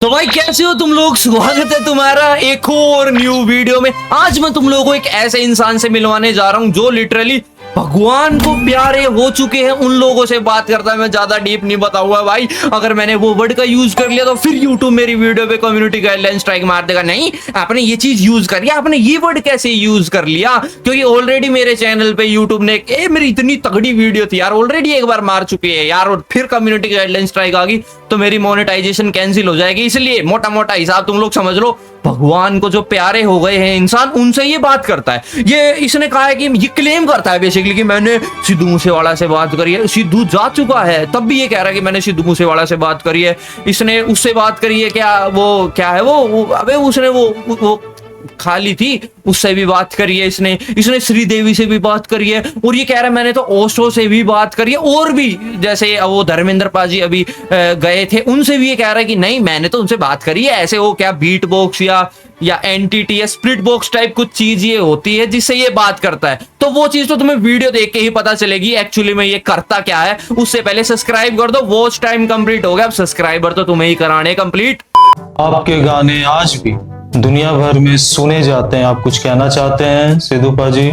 तो भाई कैसे हो तुम लोग। स्वागत है तुम्हारा एक और न्यू वीडियो में। आज मैं तुम लोगों को एक ऐसे इंसान से मिलवाने जा रहा हूं जो लिटरली भगवान को प्यारे हो चुके हैं। उन लोगों से बात करता है। मैं ज्यादा डीप नहीं बताऊंगा भाई, अगर मैंने वो वर्ड का यूज कर लिया तो फिर यूट्यूब मेरी वीडियो पे कम्युनिटी गाइडलाइन स्ट्राइक मार देगा। नहीं, आपने ये चीज यूज करी, आपने ये वर्ड कैसे यूज कर लिया, क्योंकि ऑलरेडी मेरे चैनल पे यूट्यूब ने मेरी इतनी तगड़ी वीडियो थी यार, ऑलरेडी एक बार मार चुकी है यार, और फिर कम्युनिटी गाइडलाइन स्ट्राइक आ गई तो मेरी मोनेटाइजेशन कैंसिल हो जाएगी। इसलिए मोटा मोटा हिसाब तुम लोग समझ लो, भगवान को जो प्यारे हो गए हैं इंसान, उनसे ये बात करता है। ये इसने कहा है कि ये क्लेम करता है बेसिकली कि मैंने सिद्धू मूसेवाला से बात करी है। सिद्धू जा चुका है तब भी ये कह रहा है कि मैंने सिद्धू मूसेवाला से बात करी है। इसने उससे बात करी है, क्या है वो अबे उसने वो खाली थी, उससे भी बात करी है इसने श्रीदेवी से भी बात करी है, और ये कह रहा है मैंने तो ओशो से भी बात करी है, और भी जैसे वो धर्मेंद्र पाजी अभी गए थे उनसे भी ये कह रहा है कि नहीं मैंने तो उनसे बात करी है। ऐसे वो क्या बीट बॉक्स या एनटीटी या स्प्लिट बॉक्स टाइप कुछ चीज ये होती है जिससे ये बात करता है। तो वो चीज तो तुम्हें वीडियो देख के ही पता चलेगी एक्चुअली में ये करता क्या है। उससे पहले सब्सक्राइब कर दो, वॉच टाइम कंप्लीट हो गया, अब सब्सक्राइबर तो तुम्हें ही कराने कंप्लीट। आपके गाने आज भी दुनिया भर में सुने जाते हैं। आप कुछ कहना चाहते हैं सिद्धू पाजी?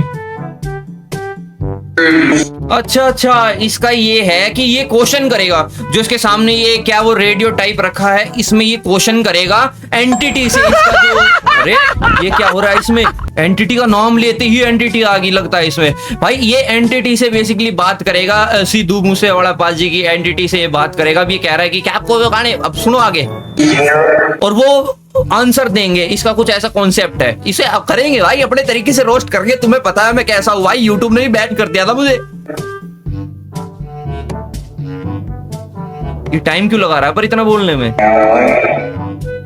अच्छा, इसका ये है कि ये क्वेश्चन करेगा जो इसके सामने ये क्या वो रेडियो टाइप रखा है, इसमें ये क्वेश्चन करेगा एंटिटी से। इसका जो अरे ये क्या हो रहा है, इसमें एंटिटी का नाम लेते ही एंटिटी आ गई लगता है इसमें। भाई ये एंटिटी से बेसिकली बात करेगा, सिद्धू मूसेवाला पाजी की एंटिटी से ये बात करेगा। अब ये कह रहा है कि क्या आपको वो गाने, अब सुनो आगे, और वो आंसर देंगे। इसका कुछ ऐसा कॉन्सेप्ट है, इसे आप करेंगे भाई अपने तरीके से रोस्ट करके। तुम्हें पता है मैं कैसा हूं भाई, यूट्यूब ने भी बैन कर दिया था मुझे। ये टाइम क्यों लगा रहा है पर इतना बोलने में?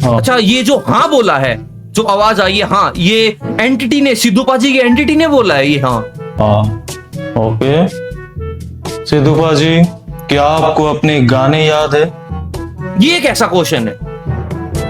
हाँ। अच्छा, ये जो हाँ बोला है, जो आवाज आई है हाँ, ये एंटिटी ने, सिद्धू पाजी की एंटिटी ने बोला है ये हाँ। ओके सिद्धू पाजी, क्या आपको अपने गाने याद है? ये कैसा क्वेश्चन है?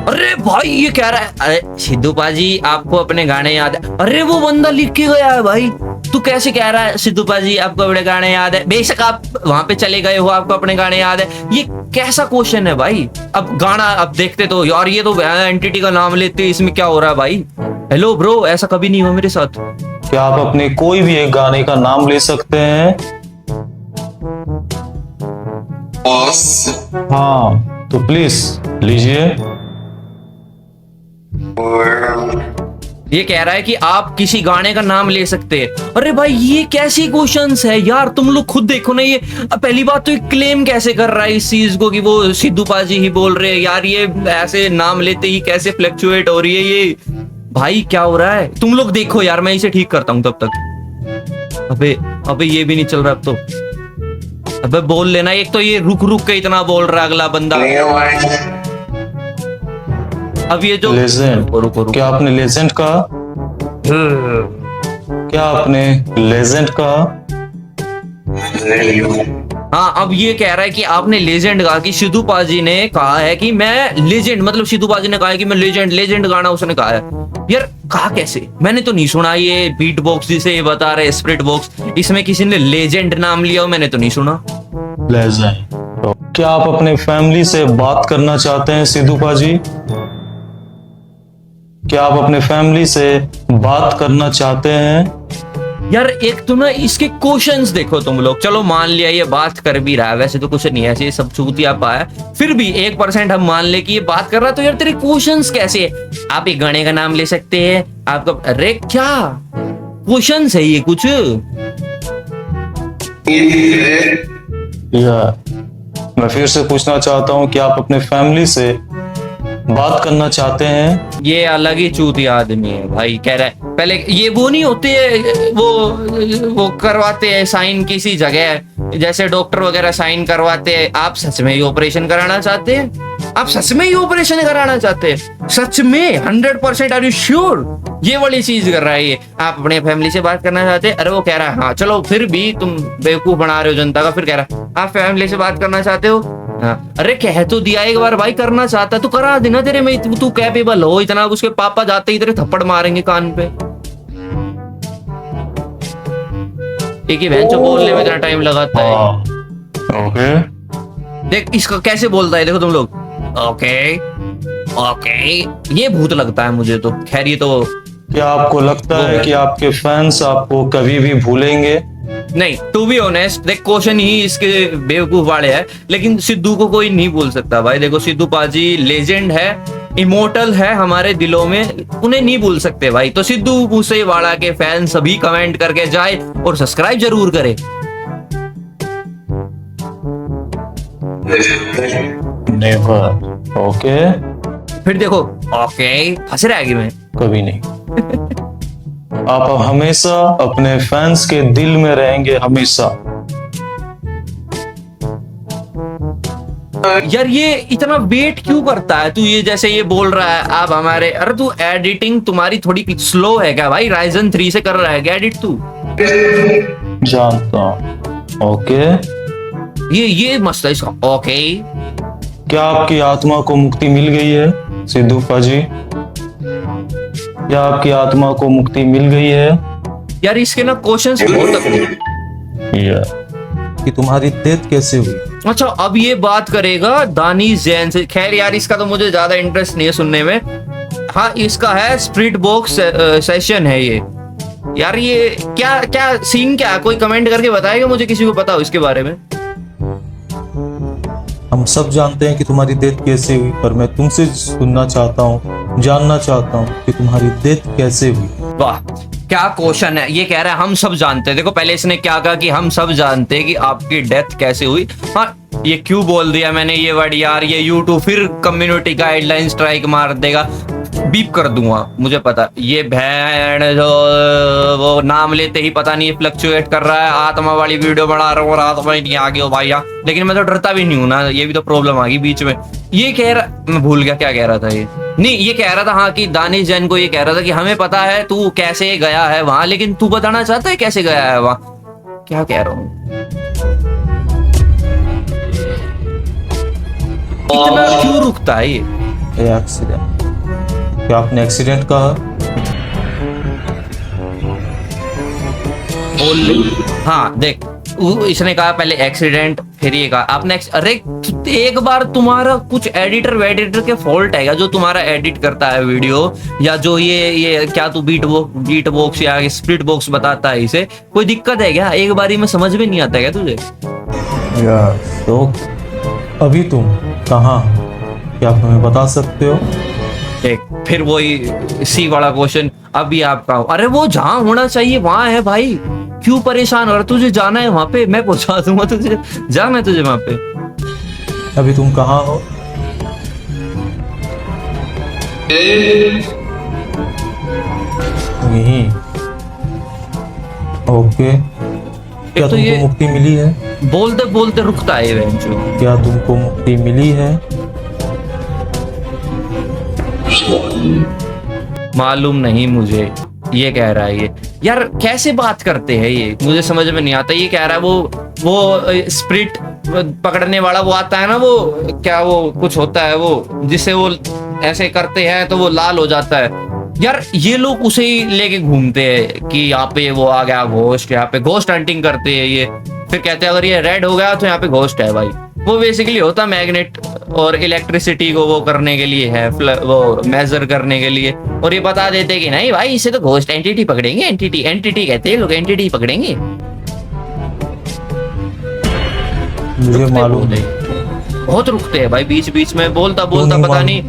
अरे भाई ये कह रहा है अरे सिद्धू पाजी आपको अपने गाने याद है। अरे वो बंदा लिख के गया है भाई, तू कैसे कह रहा है सिद्धू पाजी आपको अपने गाने याद है? बेशक आप वहां पे चले गए हो, आपको अपने गाने याद है। ये कैसा क्वेश्चन है भाई? अब गाना अब देखते तो यार, ये तो एंटिटी का नाम लेते, इसमें क्या हो रहा है भाई? हेलो ब्रो, ऐसा कभी नहीं हुआ मेरे साथ। क्या आप अपने कोई भी एक गाने का नाम ले सकते हैं? हाँ तो प्लीज लीजिए। ये कह रहा है कि आप किसी गाने का नाम ले सकते हैं। अरे भाई ये कैसी क्वेश्चंस है यार, तुम लोग खुद देखो ना। ये पहली बात तो क्लेम कैसे कर रहा है इस चीज को कि वो सिद्धू पाजी ही बोल रहे हैं यार। ये ऐसे नाम लेते ही कैसे फ्लक्चुएट हो रही है ये भाई, क्या हो रहा है? तुम लोग देखो यार, मैं इसे ठीक करता हूं तब तक। अबे ये भी नहीं चल रहा अब तो। अबे बोल लेना, एक तो ये रुक रुक के इतना बोल रहा है अगला बंदा। अब ये जो लेजेंड, क्या आपने लेजेंड कहा? क्या आपने लेजेंड कहा? हाँ, अब ये कह रहा है कि आपने लेजेंड कहा, कि सिद्धू पाजी ने कहा है कि मैं लेजेंड, मतलब सिद्धू पाजी ने कहा है कि मैं लेजेंड गाना उसने कहा है। यार कहा कैसे? मैंने तो नहीं सुना। ये बीट बॉक्स जिसे ये बता रहे स्प्लिट बॉक्स, इसमें किसी ने लेजेंड नाम लिया हो, मैंने तो नहीं सुना। लेजेंड। क्या आप अपने फैमिली से बात करना चाहते हैं सिद्धू पाजी? क्या आप अपने फैमिली से बात करना चाहते हैं? यार एक तो ना इसके क्वेश्चंस देखो तुम लोग। चलो मान लिया ये बात कर भी रहा है, वैसे तो कुछ नहीं है, ऐसे सब चूतिया पा है, फिर भी 1% हम मान ले कि ये बात कर रहा है। तो यार तेरे क्वेश्चंस कैसे है? आप एक गाने का नाम ले सकते हैं आपका, अरे क्या क्वेश्चंस है ये कुछ? मैं फिर से पूछना चाहता हूं कि आप अपने फैमिली से बात करना चाहते हैं? ये अलग ही चूतिया आदमी है भाई। कह रहा है पहले ये वो नहीं होते है, वो करवाते हैं साइन किसी जगह, जैसे डॉक्टर वगैरह साइन करवाते हैं। आप सच में ही ऑपरेशन कराना चाहते हैं? आप सच में ही ऑपरेशन कराना चाहते हैं? सच में 100%? Are you sure? ये वाली चीज कर रहा है ये। आप अपने फैमिली से बात करना चाहते हैं? अरे वो कह रहा है हाँ चलो, फिर भी तुम बेवकूफ बना रहे हो जनता का। फिर कह रहा है आप फैमिली से बात करना चाहते हो? हाँ। अरे कह तो दिया एक बार भाई, करना चाहता है तो करा देना। तेरे में तू कैपेबल हो इतना, उसके पापा जाते ही तेरे थप्पड़ मारेंगे कान पे। एक ही बहन जो बोलने में इतना टाइम लगाता है। ओके देख इसका कैसे बोलता है, देखो तुम लोग। ओके ओके, ये भूत लगता है मुझे तो। खैर ये तो क्या आपको लगता है कि आपके फैंस आपको कभी भी भूलेंगे? नहीं, टू बी ऑनेस्ट देख, क्वेश्चन ही इसके बेवकूफ वाले है, लेकिन सिद्धू को कोई नहीं भूल सकता भाई। देखो सिद्धू पाजी लेजेंड है, इमोर्टल है हमारे दिलों में, उन्हें नहीं भूल सकते भाई। तो सिद्धू मूसेवाला के फैन सभी कमेंट करके जाए और सब्सक्राइब जरूर करे। नेवर। ओके, फिर देखो ओके हंस रहा है कि मैं कभी नहीं। आप हमेशा अपने फैंस के दिल में रहेंगे, हमेशा। यार ये इतना वेट क्यों करता है तू? ये जैसे ये बोल रहा है आप हमारे, अरे तू एडिटिंग तुम्हारी थोड़ी स्लो है क्या भाई? राइजन 3 से कर रहा है क्या एडिट तू? जानता हूं। ओके, ये मस्त है इसका। ओके, क्या आपकी आत्मा को मुक्ति मिल गई है सिद्धू पाजी? क्या आपकी आत्मा को मुक्ति मिल गई है? यार इसके ना क्वेश्चंस बहुत तकलीफ। कि तुम्हारी डेथ कैसे हुई? अच्छा, अब ये बात करेगा दानिश जैन से। खैर यार इसका तो मुझे ज्यादा इंटरेस्ट नहीं है सुनने में। हाँ, इसका है स्प्रिट बॉक्स सेशन है ये। यार ये क्या क्या सीन क्या? कोई कमेंट करके बताएगा मुझे, किसी को पता हो इसके बारे में? हम सब जानते हैं कि तुम्हारी डेथ कैसे हुई, पर मैं तुमसे सुनना चाहता हूँ, जानना चाहता हूँ कि तुम्हारी डेथ कैसे हुई। वाह, क्या क्वेश्चन है। ये कह रहा है हम सब जानते हैं। देखो पहले इसने क्या कहा कि हम सब जानते हैं कि आपकी डेथ कैसे हुई। हाँ, ये क्यों बोल दिया मैंने ये वर्ड यार? ये यूट्यूब फिर कम्युनिटी गाइडलाइन स्ट्राइक मार देगा, बीप कर दूंगा, मुझे पता। ये भैन जो वो नाम लेते ही पता नहीं फ्लक्चुएट कर रहा है, आत्मा वाली वीडियो बना रहा हूँ और आत्मा ही नहीं आ गई हो भाई यहाँ। लेकिन मैं तो डरता भी नहीं हूँ ना, ये भी तो प्रॉब्लम आ गई बीच में। ये कह रहा, मैं भूल गया क्या कह रहा था ये। नहीं, ये कह रहा था हाँ कि दानिश जैन को ये कह रहा था कि हमें पता है तू कैसे गया है वहां, लेकिन तू बताना चाहता है कैसे गया है वहां? क्या कह रहा हूँ? इतना क्यों रुकता है ये? एक्सीडेंट। क्या आपने एक्सीडेंट कहा? हाँ देख, इसने कहा पहले एक्सीडेंट, फिर ये कहा आपने अरे एक बार तुम्हारा कुछ एडिटर वेडिटर के फॉल्ट है जो तुम्हारा एडिट करता है वीडियो, या जो ये क्या तू बीट बॉक्स या स्प्लिट बॉक्स बताता है, इसे कोई दिक्कत है क्या? एक बारी में समझ में नहीं आता क्या तुझे? यार तो अभी तुम कहाँ, क्या आप हमें बता सकते हो? देख फिर वही सी वाला क्वेश्चन, अभी आपका अरे वो जहाँ होना चाहिए वहां है भाई, क्यों परेशान हो रहा? तुझे जाना है वहां पे, मैं पहुंचा दूंगा तुझे, जाना है तुझे वहां पे। अभी तुम कहाँ हो? यहीं। ओके, क्या तो तुमको मुक्ति मिली है? बोलते बोलते रुकता है ये जो। क्या तुमको मुक्ति मिली है? मालूम नहीं मुझे, ये कह रहा है ये। यार कैसे बात करते हैं ये, मुझे समझ में नहीं आता। ये कह रहा है वो स्प्रिट पकड़ने वाला वो आता है ना, वो क्या वो कुछ होता है वो जिससे वो ऐसे करते हैं तो वो लाल हो जाता है। यार ये लोग उसे ही लेके घूमते हैं कि यहाँ पे वो आ गया घोस्ट, यहाँ पे घोस्ट हंटिंग करते हैं ये। फिर कहते हैं अगर ये रेड हो गया तो यहाँ पे घोस्ट है भाई। वो बेसिकली होता मैग्नेट और इलेक्ट्रिसिटी को वो करने के लिए है, वो मेजर करने के लिए। और ये बता देते कि नहीं भाई इसे तो घोस्ट एंटिटी पकड़ेंगे, एंटिटी कहते हैं लोग, एंटिटी पकड़ेंगे। मुझे मालूम नहीं। बहुत रुकते हैं भाई, बीच बीच में बोलता बोलता पता नहीं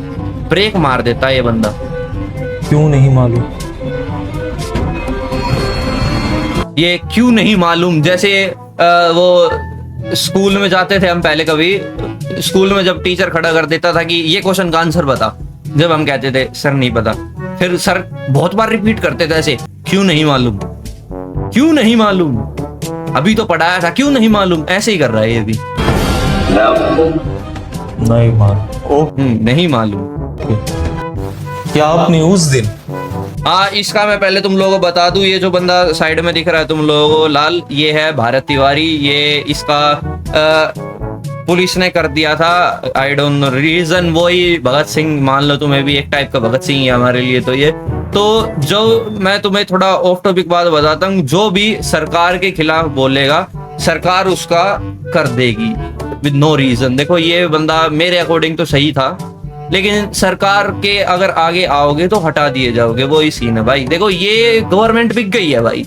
ब्रेक मार देता है ये बंदा। क्यों नहीं मालूम? ये क्यों नहीं मालूम, जैसे वो स्कूल में जाते थे हम पहले, कभी स्कूल में जब टीचर खड़ा कर देता था कि ये क्वेश्चन का आंसर बता, जब हम कहते थे सर नहीं पता, फिर सर बहुत बार रिपीट करते थे ऐसे, क्यों नहीं मालूम, क्यों नहीं मालूम, अभी तो पढ़ाया था, क्यों नहीं मालूम, ऐसे ही कर रहा है ये भी। नहीं मालूम। नहीं मालूम। क्या आपने उस दिन? हाँ, इसका मैं पहले तुम लोगों को बता दूं, ये जो बंदा साइड में दिख रहा है तुम लोगों को लाल, ये है भारत तिवारी। ये इसका पुलिस ने कर दिया था, आई डोंट नो रीजन। वही भगत सिंह मान लो, तुम्हें भी एक टाइप का भगत सिंह है हमारे लिए तो ये। तो जो मैं तुम्हें थोड़ा ऑफ टॉपिक बात बताता हूँ, जो भी सरकार के खिलाफ बोलेगा सरकार उसका कर देगी विद नो रीजन। देखो ये बंदा मेरे अकॉर्डिंग तो सही था, लेकिन सरकार के अगर आगे आओगे तो हटा दिए जाओगे, वो ही सीन है भाई। देखो ये गवर्नमेंट बिक गई है भाई,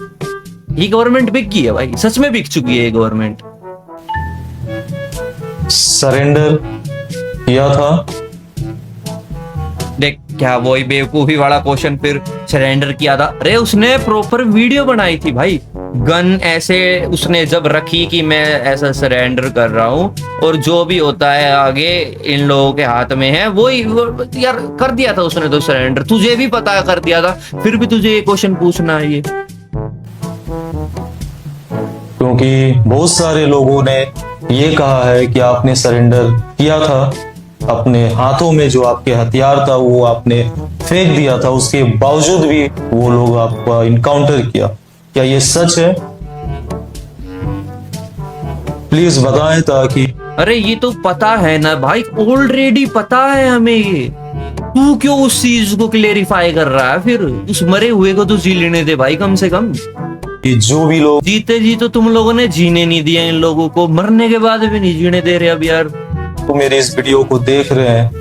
ये गवर्नमेंट बिक गई है भाई, सच में बिक चुकी है ये गवर्नमेंट। सरेंडर किया था। देख क्या वही बेवकूफी वाला क्वेश्चन, फिर सरेंडर किया था। अरे उसने प्रॉपर वीडियो बनाई थी भाई, गन ऐसे उसने जब रखी कि मैं ऐसा सरेंडर कर रहा हूँ और जो भी होता है आगे इन लोगों के हाथ में है, यार कर दिया था उसने तो सरेंडर, तुझे भी पता कर दिया था, फिर भी तुझे ये क्वेश्चन पूछना है ये। क्योंकि बहुत सारे लोगों ने ये कहा है कि आपने सरेंडर किया था, अपने हाथों में जो आपके हथियार था वो आपने फेंक दिया था, उसके बावजूद भी वो लोग आपका इनकाउंटर किया। क्या ये सच है? प्लीज बताएं ताकि। अरे ये तो पता है ना भाई, ऑलरेडी पता है हमें ये, तू क्यों उस चीज को क्लेरिफाई कर रहा है? फिर उस मरे हुए को तो जी लेने दे भाई कम से कम। जो भी लोग जीते जी तो तुम लोगों ने जीने नहीं दिया इन लोगों को, मरने के बाद भी नहीं जीने दे रहे अब यार। तो मेरे इस वीडियो को देख रहे हैं,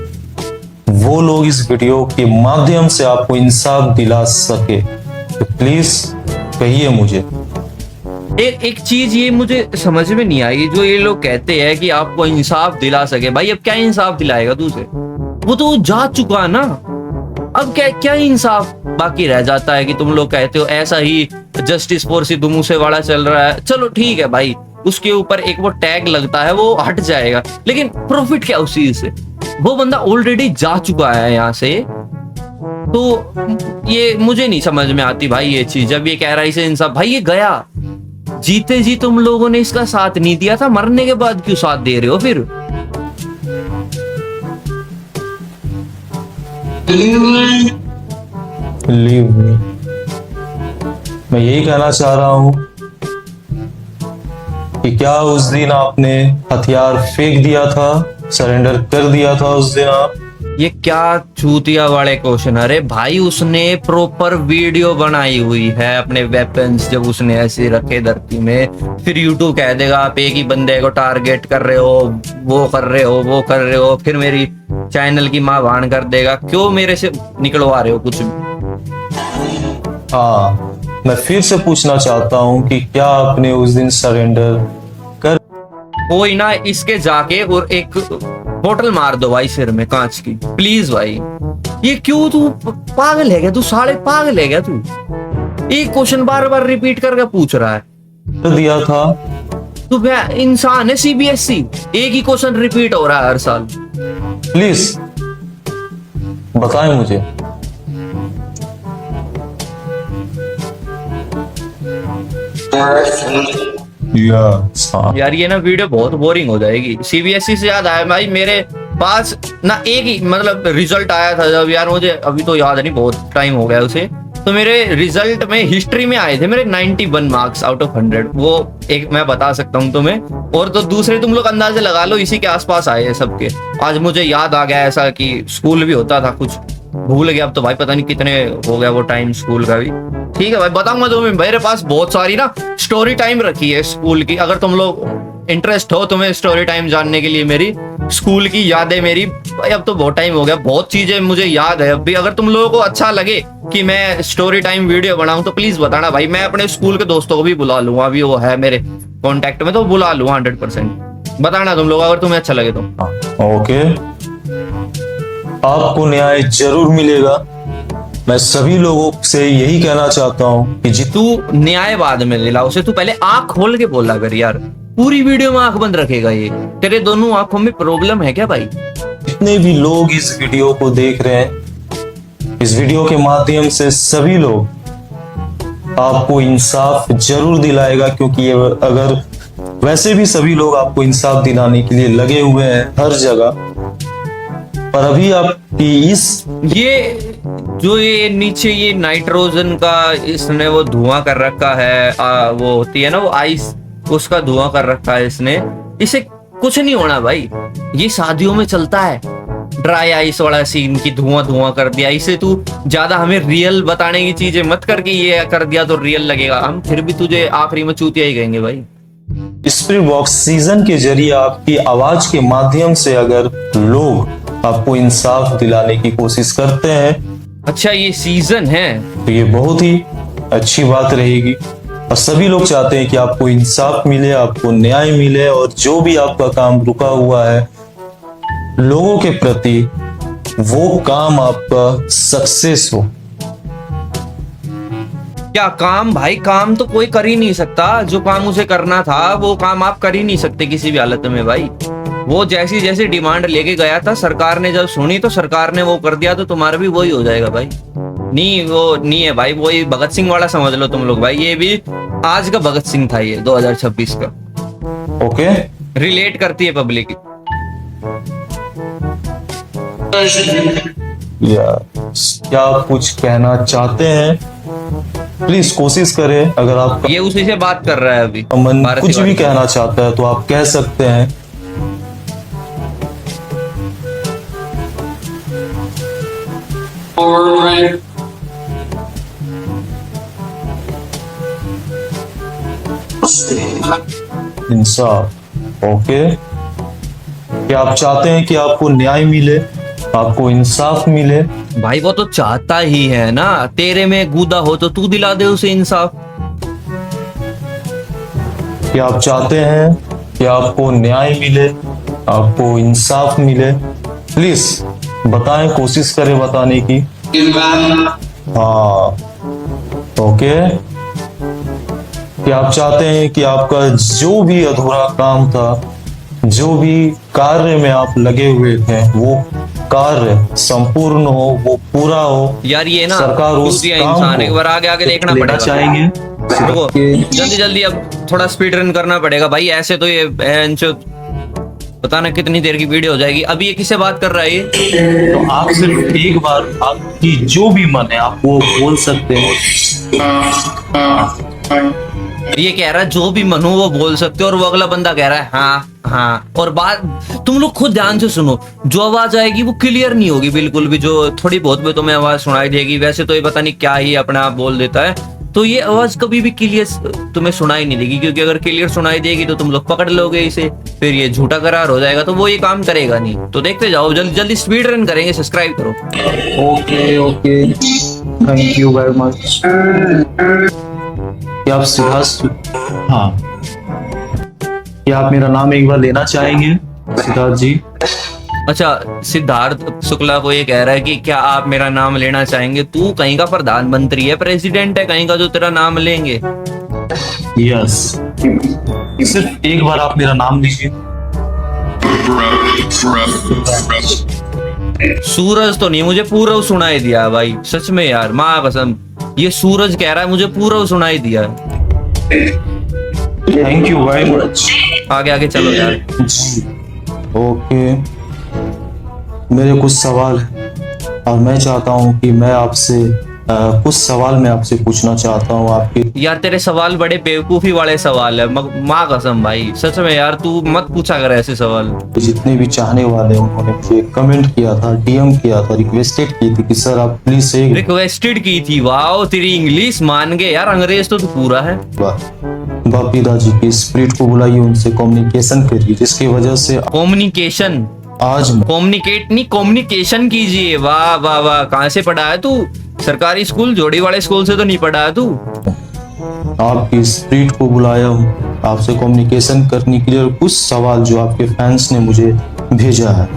वो लोग इस वीडियो के माध्यम से आपको इंसाफ दिला सके तो प्लीज कहिए मुझे। एक चीज ये मुझे समझ में नहीं आई, जो ये लोग कहते हैं कि आपको इंसाफ दिला सके, भाई अब क्या इंसाफ दिलाएगा तुझे? वो तो जा चुका ना, अब क्या क्या इंसाफ बाकी रह जाता है कि तुम लोग कहते हो ऐसा ही जस्टिस फॉर सिद्धू मूसेवाला चल रहा है। चलो ठीक है भाई, उसके ऊपर एक वो टैग लगता है वो हट जाएगा, लेकिन प्रॉफिट क्या उस चीज से? वो बंदा ऑलरेडी जा चुका है यहाँ से, तो ये मुझे नहीं समझ में आती भाई ये चीज। जब ये कह रहा है इसे इंसाफ, भाई ये गया, जीते जी तुम लोगों ने इसका साथ नहीं दिया था, मरने के बाद क्यों साथ दे रहे हो फिर? Leave me. मैं यही कहना चाह रहा हूं कि क्या उस दिन आपने हथियार फेंक दिया था, सरेंडर कर दिया था उस दिन आप? ये क्या चूतिया वाले क्वेश्चन? अरे भाई उसने प्रॉपर वीडियो बनाई हुई है अपने वेपन्स, जब उसने ऐसे रखे धरती में, फिर यूट्यूब कह देगा आप एक ही बंदे को टारगेट कर रहे हो, वो कर रहे हो, वो कर रहे हो, फिर मेरी चैनल की मां भान कर देगा। क्यों मेरे से निकलवा रहे हो कुछ भी? हाँ, मैं फिर से पूछना चाहता हूं कि क्या आपने उस दिन सरेंडर कर? कोई ना, इसके जाके और एक बोतल मार दो भाई सिर में कांच की, प्लीज भाई। ये क्यों, तू पागल है क्या? तू साले पागल है क्या? तू एक क्वेश्चन बार बार रिपीट करके पूछ रहा है। दिया था। तू क्या इंसान है? सीबीएसई, एक ही क्वेश्चन रिपीट हो रहा है हर साल। प्लीज बताएं मुझे। यार ये ना वीडियो बहुत बोरिंग हो जाएगी। सीबीएसई से याद आया भाई, मेरे पास ना एक ही मतलब रिजल्ट आया था जब, यार मुझे अभी तो याद नहीं, बहुत टाइम हो गया उसे। तो मेरे रिजल्ट में हिस्ट्री में आए थे मेरे 91 मार्क्स आउट ऑफ 100, वो एक मैं बता सकता हूँ तुम्हें। और तो दूसरे तुम लोग अंदाजे लगा लो, इसी के आसपास आए हैं सबके। आज मुझे याद आ गया ऐसा कि स्कूल भी होता था, कुछ भूल गया अब तो भाई, पता नहीं कितने हो गया वो टाइम स्कूल का भी। ठीक है भाई, बताऊंगा तुम्हें। मेरे पास बहुत सारी ना स्टोरी टाइम रखी है स्कूल की, अगर तुम लोग इंटरेस्ट हो तुम्हें स्टोरी टाइम जानने के लिए, मेरी स्कूल की यादें मेरी भाई, अब तो बहुत टाइम हो गया, बहुत चीजें मुझे याद है अब भी। अगर तुम लोगों को अच्छा लगे कि मैं स्टोरी टाइम वीडियो बनाऊं तो प्लीज बताना भाई, मैं अपने स्कूल के दोस्तों को भी बुला लूंगा, अभी वो है मेरे कॉन्टेक्ट में तो बुला लूंगा 100%। बताना तुम लोग अगर तुम्हें अच्छा लगे तो। ओके, आपको न्याय जरूर मिलेगा। मैं सभी लोगों से यही कहना चाहता हूँ कि तू न्याय बाद में ले ला उसे, तू पहले आंख खोल के बोला कर यार। पूरी वीडियो में आंख बंद रखेगा ये? तेरे दोनों आंखों में प्रॉब्लम है क्या भाई? जितने भी लोग इस वीडियो को देख रहे हैं, इस वीडियो के माध्यम से सभी लोग आपको इंसाफ जरूर दिलाएगा, क्योंकि ये अगर वैसे भी सभी लोग आपको इंसाफ दिलाने के लिए लगे हुए हैं हर जगह, पर अभी आपकी ये जो ये नीचे ये नाइट्रोजन का इसने वो धुआं कर रखा है, वो होती है ना वो आइस, उसका धुआं कर रखा है इसने। इसे कुछ नहीं होना भाई, ये शादियों में चलता है ड्राई आइस वाला सीन की धुआं कर दिया। इसे तू ज्यादा हमें रियल बताने की चीजें मत करके ये कर दिया तो रियल लगेगा, हम फिर भी तुझे आखिरी में चूतिया ही कहेंगे भाई। स्पिरिट बॉक्स सीजन के जरिए आपकी आवाज के माध्यम से अगर लोग आपको इंसाफ दिलाने की कोशिश करते हैं, अच्छा ये सीजन है। तो ये बहुत ही अच्छी बात रहेगी। और सभी लोग चाहते हैं कि आपको इंसाफ मिले, आपको न्याय मिले, और जो भी आपका काम रुका हुआ है लोगों के प्रति, वो काम आपका सक्सेस हो। क्या काम भाई? काम तो कोई कर ही नहीं सकता। जो काम उसे करना था वो काम आप कर ही नहीं सकते किसी भी हालत में भाई। वो जैसी जैसी डिमांड लेके गया था, सरकार ने जब सुनी तो सरकार ने वो कर दिया, तो तुम्हारा भी वही हो जाएगा भाई। नहीं वो नहीं है भाई, वही भगत सिंह वाला समझ लो तुम लोग भाई। ये भी आज का भगत सिंह था, ये 2026 का। ओके, रिलेट करती है पब्लिक। या क्या आप कुछ कहना चाहते हैं? प्लीज कोशिश करें। अगर आपका ये उसी से बात कर रहा है अभी। मन भारती कुछ भी वाली। कहना चाहता है तो आप कह सकते हैं। इंसाफ। ओके, क्या आप चाहते हैं कि आपको न्याय मिले, आपको इंसाफ मिले? भाई वो तो चाहता ही है ना। तेरे में गूदा हो तो तू दिला दे उसे इंसाफ। क्या आप चाहते हैं कि आपको न्याय मिले, आपको इंसाफ मिले? प्लीज बताएं, कोशिश करें बताने की। हाँ, ओके। क्या आप चाहते हैं कि आपका जो भी अधूरा काम था, जो भी कार्य में आप लगे हुए थे, वो कार्य संपूर्ण हो, वो पूरा हो? यार ये ना सरकार उस दूसरी काम इंसान, को एक बार आगे आगे देखना लेना पड़ेगा। चाहेंगे। रुको, जल्दी जल्दी अब थोड़ा स्पीड रन करना पड़ेगा भाई। ऐसे तो ये पता ना कितनी देर की वीडियो हो जाएगी। अभी ये किससे बात कर रहा है ये? तो आप सिर्फ एक बार आपकी जो भी मन है आप वो बोल सकते हैं। ये कह रहा है जो भी मन हो वो बोल सकते हो, और वो अगला बंदा कह रहा है हाँ हाँ। और बात तुम लोग खुद ध्यान से सुनो, जो आवाज आएगी वो क्लियर नहीं होगी बिल्कुल भी। जो थोड़ी बहुत भी तुम्हें आवाज सुनाई देगी, वैसे तो ये पता नहीं क्या ही अपने आप बोल देता है, तो ये आवाज कभी भी क्लियर तुम्हें सुनाई नहीं देगी। क्योंकि अगर क्लियर सुनाई देगी तो तुम लोग पकड़ लोगे इसे, फिर ये झूठा करार हो जाएगा, तो वो ये काम करेगा नहीं। तो देखते जाओ, जल्दी जल्दी स्पीड रन करेंगे। सब्सक्राइब करो। Okay okay, thank you very much. क्या आप सिद्धार्थ? हाँ, क्या आप मेरा नाम एक बार लेना चाहेंगे सिद्धार्थ जी? अच्छा, सिद्धार्थ शुक्ला को ये कह रहा है कि क्या आप मेरा नाम लेना चाहेंगे? तू कहीं का प्रधानमंत्री है, प्रेसिडेंट है कहीं का, जो तेरा नाम लेंगे? यस, सिर्फ एक बार आप मेरा नाम लीजिए। सूरज तो नहीं, मुझे पूरव सुनाई दिया भाई, सच में यार, माँ कसम। ये सूरज कह रहा है मुझे पूरव सुनाई दिया। Thank you very much. आगे आगे चलो यार। ओके, मेरे कुछ सवाल है और मैं चाहता हूँ कि मैं आपसे कुछ सवाल मैं आपसे पूछना चाहता हूँ आपके। यार तेरे सवाल बड़े बेवकूफी वाले सवाल है, माँ कसम भाई, सच में यार तू मत पूछा कर ऐसे सवाल। जितने भी चाहने वाले उन्होंने मुझे कमेंट किया था, डीएम किया था, रिक्वेस्टेड की थी कि सर आप प्लीज से रिक्वेस्टेड की थी। वाह, तेरी इंग्लिश मान गए यार, अंग्रेज तो तू पूरा है। बापीदा जी की स्पिरिट को बुलाइए, उनसे कम्युनिकेशन करिए, जिसकी वजह से कम्युनिकेशन, आज कम्युनिकेट नहीं कम्युनिकेशन कीजिए। वाह वाह वाह, कहाँ से पढ़ा है तू? सरकारी स्कूल, जोड़ी वाले स्कूल से तो नहीं पढ़ा है तू? आपकी स्पिरिट को बुलाया हूँ आपसे कम्युनिकेशन करने के लिए, और कुछ सवाल जो आपके फैंस ने मुझे भेजा है।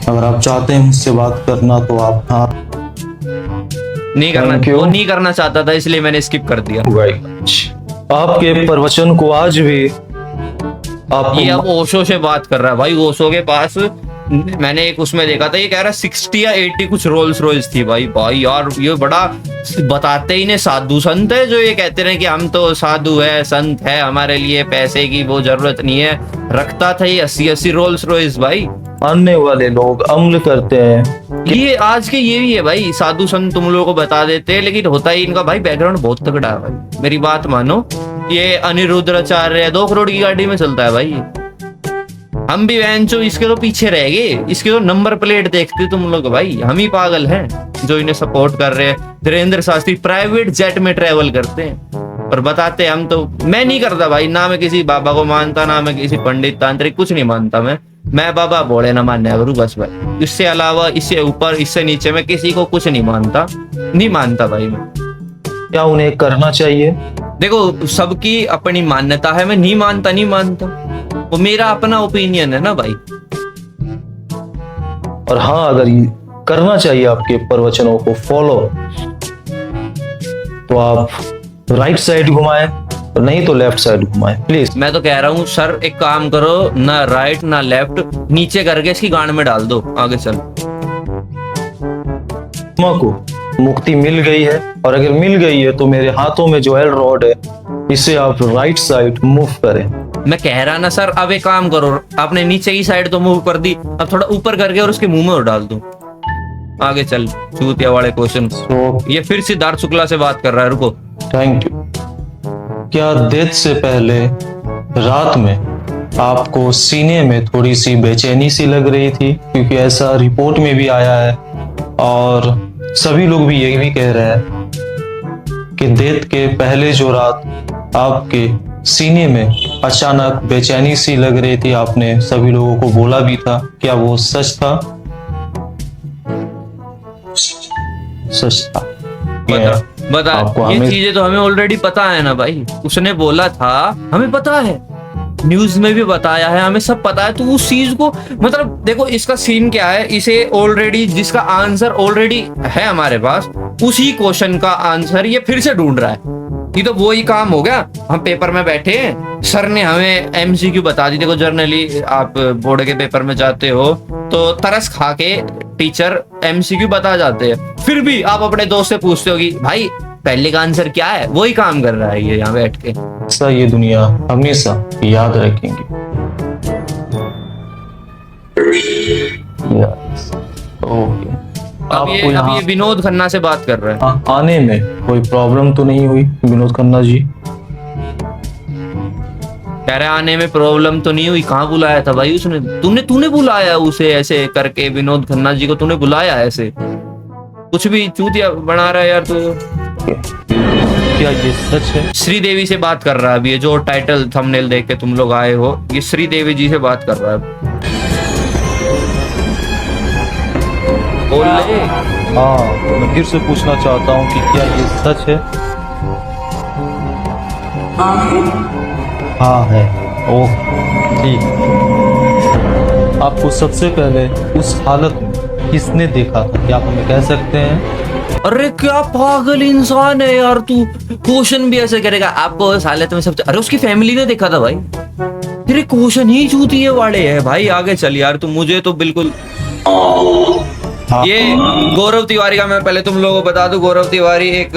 अगर आप चाहते हैं मुझसे बात करना तो आप हाँ। नहीं करना, वो नहीं करना चाहता था इसलिए मैंने स्किप कर दिया। आपके प्रवचन को आज भी ये अब ओशो से बात कर रहा है भाई। ओशो के पास मैंने एक उसमें देखा था, ये कह रहा है 60 या 80 कुछ रोल्स रॉयस थी। भाई भाई यार, ये बड़ा बताते ही ने साधु संत है, जो ये कहते रहे कि हम तो साधु है, संत है, हमारे लिए पैसे की वो जरूरत नहीं है। रखता था ये 80 रोल्स रॉयस भाई। आने वाले लोग अमल करते हैं। ये आज के ये भी है भाई, साधु संत तुम लोगों को बता देते हैं, लेकिन होता ही इनका भाई बैकग्राउंड बहुत तगड़ा है भाई। मेरी बात मानो, ये अनिरुद्धाचार्य 2 करोड़ की गाड़ी में चलता है भाई। हम भी वैंचो इसके तो पीछे रह गए, इसके तो नंबर प्लेट देखते तुम लोग भाई। हम ही पागल हैं जो इन्हें सपोर्ट कर रहे हैं। धीरेन्द्र शास्त्री प्राइवेट जेट में ट्रेवल करते हैं और बताते हैं हम तो। मैं नहीं करता भाई, ना मैं किसी बाबा को मानता, ना मैं किसी पंडित तांत्रिक, कुछ नहीं मानता मैं। मैं बाबा भोले ना मानने करूँ बस भाई, इससे अलावा इससे ऊपर इससे नीचे मैं किसी को कुछ नहीं मानता, नहीं मानता भाई मैं। क्या उन्हें करना चाहिए? देखो सबकी अपनी मान्यता है, मैं नहीं मानता नहीं मानता, वो मेरा अपना ओपिनियन है ना भाई। और हाँ, अगर ये करना चाहिए आपके प्रवचनों को फॉलो, तो आप राइट साइड घुमाएं, और नहीं तो लेफ्ट साइड घुमाएं प्लीज। मैं तो कह रहा हूँ सर एक काम करो, ना राइट ना लेफ्ट, नीचे करके इसकी गांड में डाल दो, आगे चल। आत्मा को मुक्ति मिल गई है, और अगर मिल गई है तो मेरे हाथों में जो एल रॉड है, इसे आप राइट साइड मूव करें। मैं कह रहा ना सर, अब एक काम करो, आपने नीचे की साइड तो मूव कर दी, अब थोड़ा ऊपर करके और उसके मुंह में और डाल दो, आगे चल। चूतिया वाले क्वेश्चन। ये फिर सिद्धार्थ शुक्ला से बात कर रहा है, रुको। Thank you. क्या डेथ से पहले रात में आपको सीने में थोड़ी सी बेचैनी सी लग रही थी? क्योंकि ऐसा रिपोर्ट में भी आया है, और सभी लोग भी यही भी कह रहे हैं कि डेथ के पहले जो रात आपके सीने में अचानक बेचैनी सी लग रही थी, आपने सभी लोगों को बोला भी था। क्या वो सच था? सच था। बता आपको ये हमें चीजें तो हमें ऑलरेडी पता है ना भाई, उसने बोला था, हमें पता है, न्यूज में भी बताया है, हमें सब पता है। तो उस चीज को मतलब देखो, इसका सीन क्या है, इसे ऑलरेडी जिसका आंसर ऑलरेडी है हमारे पास, उसी क्वेश्चन का आंसर ये फिर से ढूंढ रहा है। ये तो वही काम हो गया, हम पेपर में बैठे हैं, सर ने हमें एमसीक्यू बता दी। देखो जर्नली आप बोर्ड के पेपर में जाते हो तो तरस खा के टीचर एमसीक्यू बता जाते हैं, फिर भी आप अपने दोस्त से पूछते हो कि भाई पहले का आंसर क्या है। वही काम कर रहा है ये यहाँ बैठ के। ऐसा ये दुनिया हमेशा याद रखेंगे। ओके, अब ये विनोद खन्ना से बात कर रहा है। आने में कोई प्रॉब्लम तो नहीं हुई विनोद खन्ना जी? कह रहे आने में प्रॉब्लम तो नहीं हुई। कहाँ बुलाया था भाई उसने? तूने बुलाया उसे ऐसे करके, विनोद खन्ना जी को तूने बुलाया ऐसे? कुछ भी चूतिया बना रहा है यार तू। क्या ये सच है? श्रीदेवी से बात कर रहा है अभी, ये जो टाइटल थंबनेल देख के तुम लोग आए हो, ये श्रीदेवी जी से बात कर रहा है। बोल ले। हाँ, मैं फिर से पूछना चाहता हूँ कि क्या ये सच है? हाँ है। ओह ठीक। आपको सबसे पहले उस हालत में किसने देखा था? क्या आप हमें कह सकते हैं? अरे क्या पागल इंसान है यार तू, क्वेश्चन भी ऐसे करेगा। आपको उस हालत में सबसे, अरे उसकी फैमिली ने देखा था भाई। तेरे क्वेश्चन ही चूतिए वाले है भाई, आगे चल यार तू। मुझे तो बिल्कुल ये गौरव तिवारी का मैं पहले तुम लोगों को बता दूं, गौरव तिवारी एक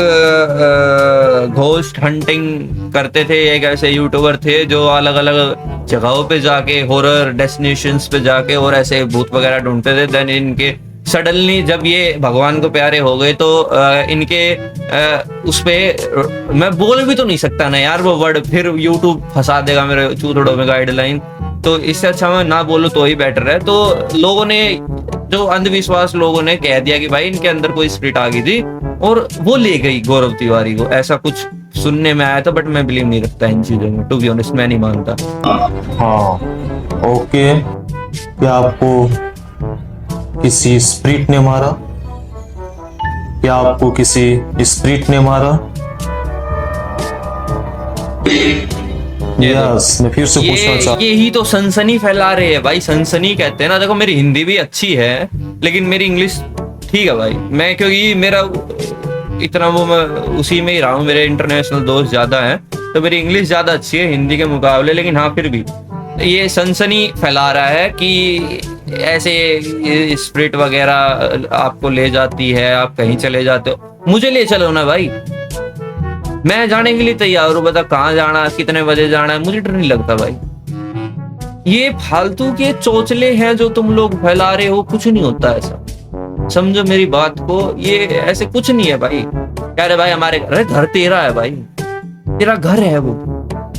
घोस्ट हंटिंग करते थे, एक ऐसे यूट्यूबर थे जो अलग अलग जगहों पे जाके, हॉरर डेस्टिनेशंस पे जाके और ऐसे भूत वगैरह ढूंढते थे। देन इनके सडनली जब ये भगवान को प्यारे हो गए तो इनके उस पे, मैं बोल भी तो नहीं सकता ना यार वो वर्ड, फिर यूट्यूब फंसा देगा मेरे चूथड़ों में गाइडलाइन, तो इससे अच्छा मैं ना बोलूं तो ही बेटर है। तो लोगों ने, जो अंधविश्वास लोगों ने कह दिया कि भाई इनके अंदर कोई स्पिरिट आ गई थी और वो ले गई गौरव तिवारी को, ऐसा कुछ सुनने में आया था। बट मैं बिलीव नहीं रखता इन चीजों में, टू बी ऑनेस्ट मैं नहीं मानता। हाँ ओके। क्या आपको किसी स्पिरिट ने मारा? क्या आपको किसी स्पिरिट ने मारा? यस, मैं फिर से पूछना चाहता, यही तो सनसनी फैला रहे हैं भाई, सनसनी कहते हैं ना। देखो मेरी हिंदी भी अच्छी है लेकिन मेरी इंग्लिश ठीक है भाई, मैं क्योंकि मेरा इतना वो, मैं उसी में ही रहा हूँ, मेरे इंटरनेशनल दोस्त ज्यादा हैं तो मेरी इंग्लिश ज्यादा अच्छी है हिंदी के मुकाबले। लेकिन हाँ फिर भी ये सनसनी फैला रहा है कि ऐसे स्पिरिट वगैरह आपको ले जाती है, आप कहीं चले जाते हो। मुझे ले चलो ना भाई, मैं जाने के लिए तैयार हूँ। बता कहाँ जाना, कितने बजे जाना है, मुझे डर नहीं लगता भाई। ये फालतू के चोचले हैं जो तुम लोग फैला रहे हो, कुछ नहीं होता ऐसा, समझो मेरी बात को। ये ऐसे कुछ नहीं है भाई। कह रहे भाई हमारे घर तेरा है भाई, तेरा घर है वो,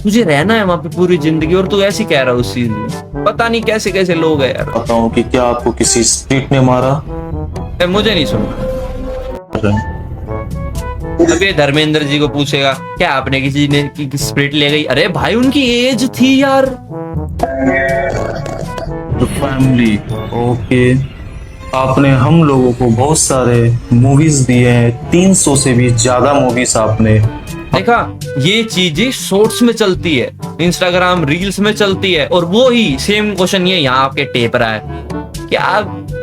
तुझे रहना है वहां पे पूरी जिंदगी, और तू ऐसी कह रहा है उस चीज में। पता नहीं कैसे कैसे लोग हैं यार। बताऊं कि क्या आपको किसी स्पिरिट ने मारा? मुझे नहीं सुनना। अब ये धर्मेंद्र जी को पूछेगा क्या आपने किसी ने की स्पिरिट ले गई? अरे भाई उनकी एज थी यार, द फैमिली। ओके, आपने हम लोगों को बहुत सारे मूवीज दिए हैं, 300 से भी ज्यादा मूवीज आपने। देखा, ये चीजें शॉर्ट्स में चलती है, इंस्टाग्राम रील्स में चलती है, और वो ही सेम क्वेश्चन ये यहाँ आपके टेप रहा है। क्या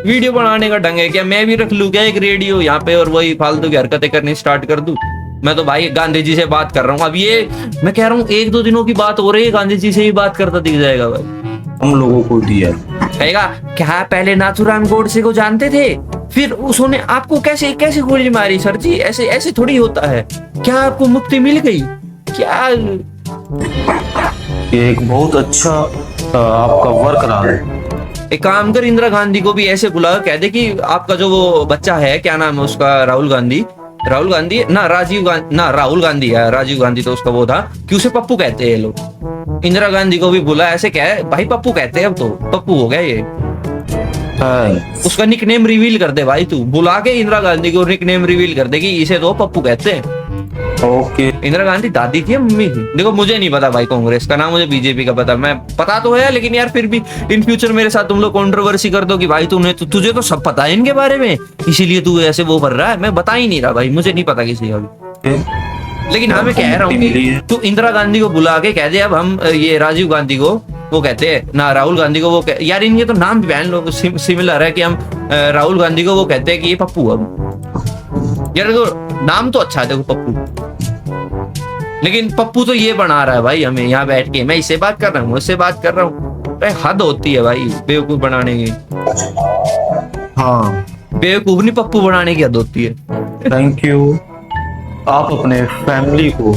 वीडियो बनाने का ढंग है क्या? मैं भी रख लूं क्या एक रेडियो यहाँ पे और वही फालतू की हरकतें करनी स्टार्ट कर दूं? मैं तो भाई गांधी जी से बात कर रहा हूँ। अब ये मैं कह रहा हूँ 1-2 दिनों की बात हो रही है, गांधी जी से ही बात करता दिख जाएगा भाई। हम लोगों को दिया। कहेगा क्या पहले नाथूराम गोडसे को जानते थे, फिर उसने आपको कैसे कैसे गोली मारी? सर जी ऐसे ऐसे थोड़ी होता है। क्या आपको मुक्ति मिल गई क्या? ये एक बहुत अच्छा आपका वर्क रहा है। एक काम कर, इंदिरा गांधी को भी ऐसे बुला, कह दे कि आपका जो वो बच्चा है, क्या नाम है उसका, राहुल गांधी ना राहुल गांधी है, राजीव गांधी तो उसका वो था, कि उसे पप्पू कहते हैं लोग। इंदिरा गांधी को भी बुला, ऐसे क्या है भाई, पप्पू कहते हैं, अब तो पप्पू हो गया ये। उसका निकनेम रिवील कर दे भाई, तू बुला के इंदिरा गांधी को निकनेम रिवील कर दे कि इसे तो पप्पू कहते हैं। ओके। इंदिरा गांधी दादी थी या मम्मी थी? देखो मुझे नहीं पता भाई कांग्रेस का, ना मुझे बीजेपी का पता। मैं पता तो है, लेकिन यार फिर भी इन फ्यूचर मेरे साथ तुम लोग कंट्रोवर्सी कर दो कि भाई तुझे तो सब पता है इनके बारे में, इसीलिए तू ऐसे वो कर रहा है। मैं बता ही नहीं रहा भाई, मुझे नहीं पता किसी का भी। लेकिन हाँ मैं कह रहा हूँ कि तू इंदिरा गांधी को बुला के कह दे, अब हम ये राजीव गांधी को वो कहते हैं ना, राहुल गांधी को वो यार इनके तो नाम भी बहन लोग सिमिलर है, कि हम राहुल गांधी को वो कहते हैं कि ये पप्पू। अब यार देखो नाम तो अच्छा है, देखो पप्पू, लेकिन पप्पू तो ये बना रहा है भाई हमें यहाँ बैठ के। मैं इससे बात कर रहा हूँ, उससे बात कर रहा हूँ। हद होती है भाई बेवकूफ बनाने की। हाँ, बेवकूफ नहीं, पप्पू बनाने की हद होती है। Thank you. आप अपने फैमिली को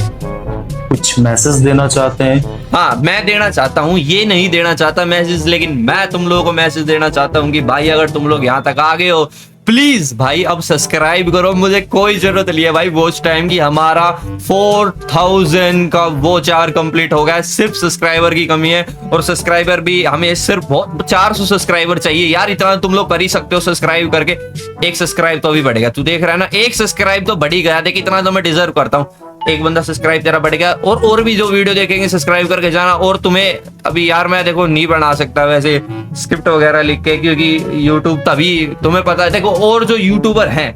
कुछ मैसेज देना चाहते हैं? हाँ मैं देना चाहता हूँ, ये नहीं देना चाहता मैसेज, लेकिन मैं तुम लोगों को मैसेज देना चाहता हूँ कि भाई अगर तुम लोग यहाँ तक आ गए हो, प्लीज भाई अब सब्सक्राइब करो। मुझे कोई जरूरत नहीं है भाई वॉच टाइम की, हमारा 4000 का वॉच आवर कंप्लीट हो गया, सिर्फ सब्सक्राइबर की कमी है। और सब्सक्राइबर भी हमें सिर्फ 400 सब्सक्राइबर चाहिए यार, इतना तुम लोग कर ही सकते हो सब्सक्राइब करके। एक सब्सक्राइब तो अभी बढ़ेगा, तू देख रहा है ना, एक सब्सक्राइब तो बढ़ ही गया। देख इतना तो मैं डिजर्व करता हूँ, एक बंदा सब्सक्राइब तेरा बढ़ गया। और भी जो वीडियो देखेंगे सब्सक्राइब करके जाना। और तुम्हें अभी यार मैं देखो नहीं बना सकता वैसे स्क्रिप्ट वगैरह लिख के, क्योंकि यूट्यूब तभी तुम्हें पता है। देखो और जो यूट्यूबर हैं,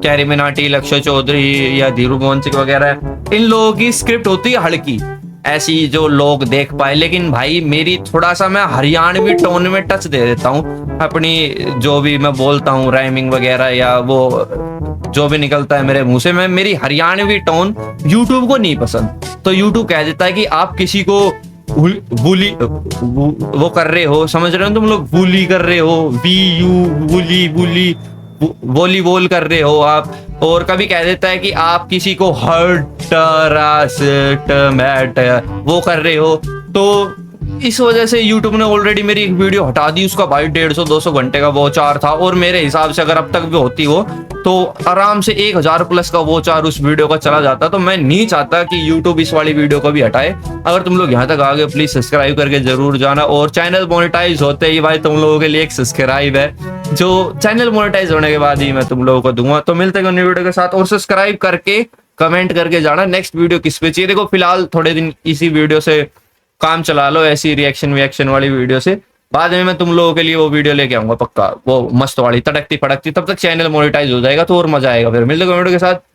कैरी मिनाटी, लक्ष्य चौधरी या धीरू मोहनसिक वगैरह, इन लोगों की स्क्रिप्ट होती है हल्की, ऐसी जो लोग देख पाए। लेकिन भाई मेरी थोड़ा सा मैं हरियाणवी टोन में टच दे देता हूँ अपनी, जो भी मैं बोलता हूँ राइमिंग वगैरह या वो जो भी निकलता है मेरे मुंह से, मैं मेरी हरियाणवी टोन यूट्यूब को नहीं पसंद। तो यूट्यूब कह देता है कि आप किसी को बुली वो कर रहे हो, समझ रहे हो तुम लोग, बुली कर रहे हो, बुली वॉलीबॉल कर रहे हो आप। और कभी कह देता है कि आप किसी को वो कर रहे हो। तो इस वजह से YouTube ने ऑलरेडी मेरी एक वीडियो हटा दी, उसका भाई 150-200 घंटे का वॉच आवर था। और मेरे हिसाब से अगर अब तक भी होती हो तो आराम से 1000 प्लस का वॉच आवर उस वीडियो का चला जाता। तो मैं नहीं चाहता कि YouTube इस वाली वीडियो को भी हटाए। अगर तुम लोग यहाँ तक आ गए प्लीज सब्सक्राइब करके जरूर जाना। और चैनल मोनेटाइज होते ही भाई तुम लोगों के लिए एक सब्सक्राइब है, जो चैनल मोनेटाइज होने के बाद ही मैं तुम लोगों को दूंगा। तो मिलते हैं न्यू वीडियो के साथ, और सब्सक्राइब करके कमेंट करके जाना नेक्स्ट वीडियो किस पे चाहिए। देखो फिलहाल थोड़े दिन इसी वीडियो से काम चला लो, ऐसी रिएक्शन वाली वीडियो से। बाद में मैं तुम लोगों के लिए वो वीडियो लेके आऊंगा पक्का, वो मस्त वाली तड़कती फड़कती। तब तक चैनल मोनेटाइज हो जाएगा तो और मजा आएगा। फिर मिलते हैं वीडियो के साथ।